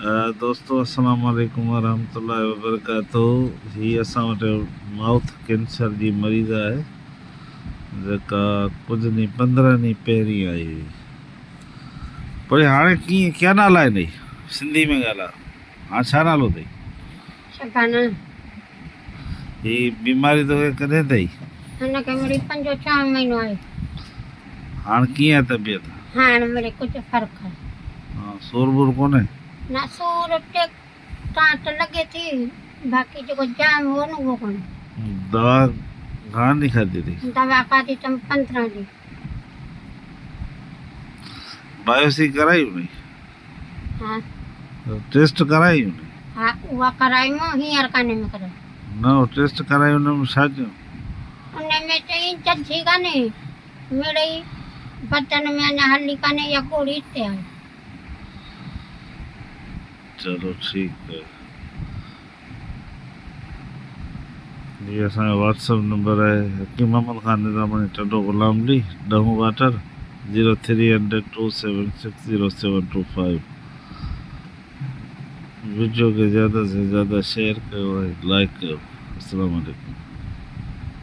दोस्तों अस्सलाम वालेकुम वरहमतुल्लाहि वबरकातुहू। ही असां वटि माउथ कैंसर जी मरीज़ आहे जेका कुझु ॾींहं 15 ॾींहं पहिरीं आई हुई। पर हाणे कीअं क्या नाला आहे सिंधी में ॻाल्हायो। हाणे छा नालो अथई? शबाना। ही बीमारी तोखे कॾहिं अथई? हिनखे मिड़ी 5-6 महीनो आहे। हाणे कीअं आहे तबियत? हाणे मिड़ी कुझु फ़र्क़ु आहे। हाँ, सूर बूर कोन्हे? न सूर टाट लॻे थी, बाक़ी जेको जाम हो न उहो कोन्हे। दवा घणा ॾींहं खाधी अथई? दवा खाधी अथमि 15 ॾींहं। बायोप्सी कराई हुई? हा टेस्ट कराई हुई? हा उहा कराई मां हींअर कान्हे में कराई। न टेस्ट कराई हुन में छा चयो? उन में चई जल्दी कान्हे, मिड़ई बदन में अञा हली कान्हे या गोड़ी हिते आहे। चलो ठीक है। ये असांजो व्हाट्सअप नंबर है हकीम अहमद खान निज़ामणी टडो गुलामली 10 वाटर 0300 2760725। वीडियो के ज़्यादा से ज़्यादा शेयर करो, लाइक करो। अस्सलाम वालेकुम।